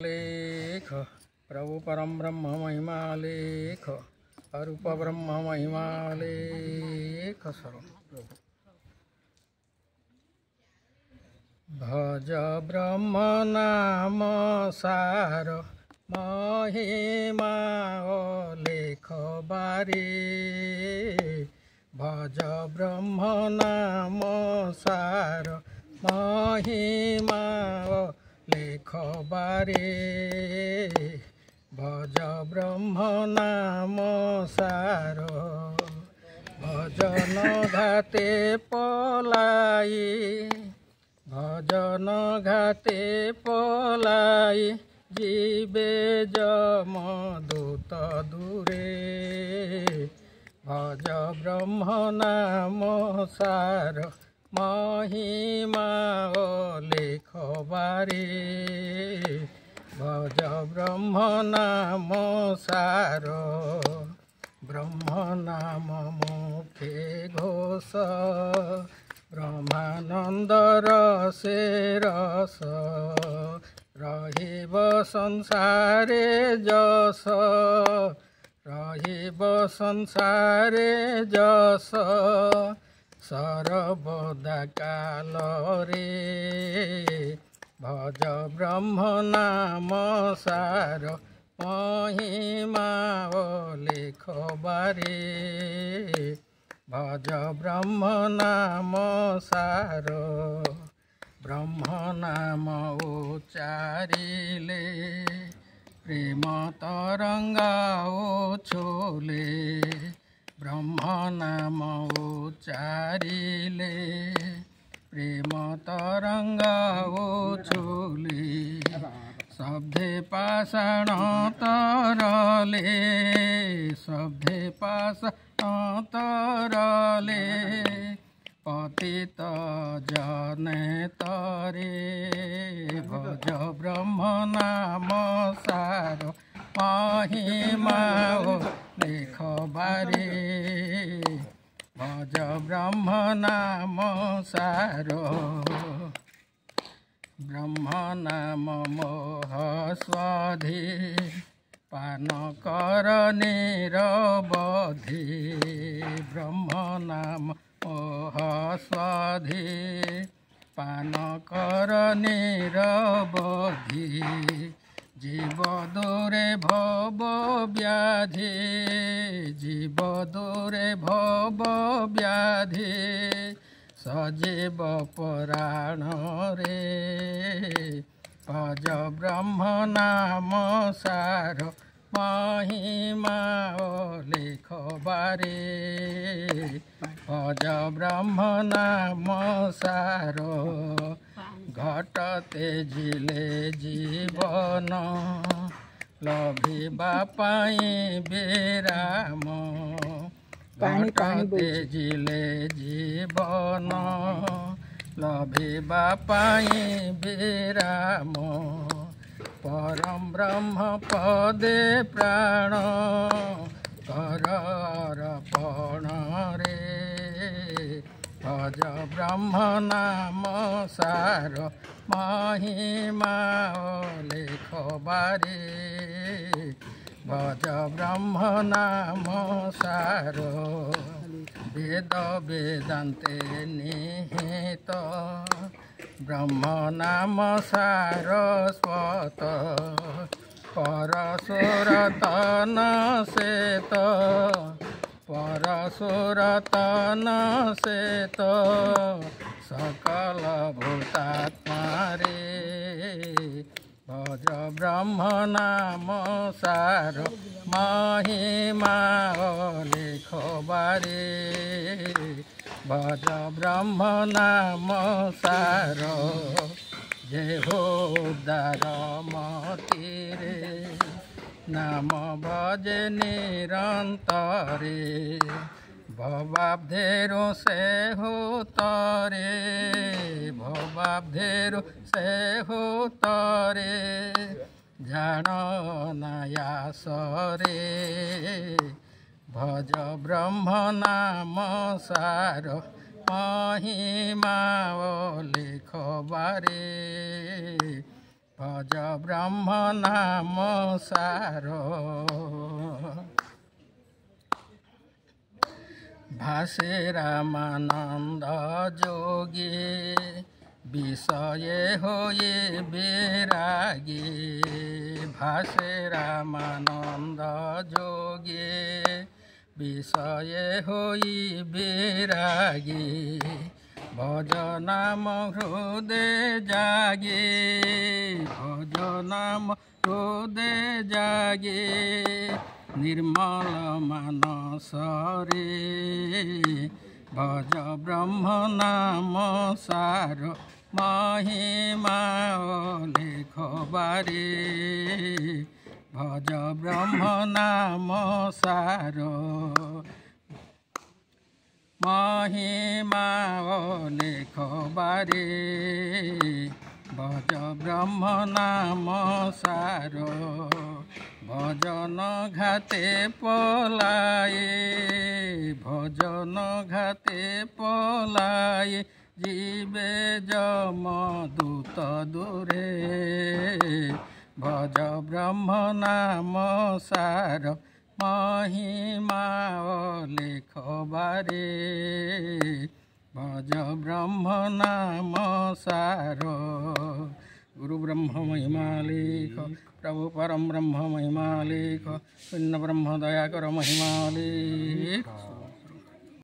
लेख प्रभु परम ब्रह्म महिमा लेख अरूप ब्रह्म महिमा लेख सर्व भज ब्रह्म नाम सार महिमा लेख बारी भज ब्रह्म नाम सार महिमा लेख बारे भज ब्रह्म नाम सार भजन घाते पलाई भजन घाते पलाई जीवे जम दूत दूरे भज ब्रह्म नाम सार महिमा लेख बारे भज ब्रह्म नाम सार ब्रह्म नाम मुखे घोष ब्रह्मानंद रसे रस रहिब संसारे जस रहिब संसारे जस सर्वदा काल रे भज ब्रह्म नाम सार महिमा लेख बारे भज ब्रह्म नाम सार ब्रह्म नाम उच्चारिले प्रेम तरंगा छोले ब्रह्म नाम उच्चारिले प्रेम तरंगा छोले शब्दे पाषाण तरले शब्दे पाषाण तरले पतित जने तरे भज ब्रह्म नाम सार महिमा लेख बारे भज ब्रह्म नाम सार ब्रह्म नाम मोह स्वाधि पान कर निरवधि ब्रह्म नाम मोह स्वाधि पान कर निरवधि जीव दूरे भव व्याधि जीव दूरे भव व्याधि सजीव पुराण रे भज ब्रह्म नाम सार महिमा लेख बारे भज ब्रह्म नाम सार घटते जिले जीवन लभिबा पाई विराम घटते जिले जीवन लभिबा पाई विराम परम ब्रह्म पदे प्राण कर अर्पण रे भज ब्रह्म नाम सार महिमा लेख बारे भज ब्रह्म नाम सार वेद वेदान्ते निहित ब्रह्म नाम सारस्वत परशुरतन सेत परशुरतन सेत सकल भूतात्मा रे भज ब्रह्म नाम सार महिमा लेख बारे भज ब्रह्म नाम सार जय हो उदार मति रे नाम भज निरंतरे भवाब्धेरो से हो तरे भवाब्धेरो से हो तरे जान नयासरे भज ब्रह्म नाम सार महिमा लेख बारे भज ब्रह्म नाम सार भासे रामानंद जोगी विषय होए बैरागी भासे रामानंद जोगी विषय होई बैरागी भज नाम हृदय जागे भज नाम हृदय जागे निर्मल मानस रे भज ब्रह्म नाम सार महिमा लेख बारे भज ब्रह्म नाम सार महिमा लेख बारे भज ब्रह्म नाम सार भजन घाते पलाए भजन घाते पलाए जीवे जम दूत दूरे भज ब्रह्म नाम सार महिमा लेख बारे भज ब्रह्म नाम सार गुरु ब्रह्म महिमा लेख प्रभु परम ब्रह्म महिमा लेख शून्य ब्रह्म दया कर महिमा लेख।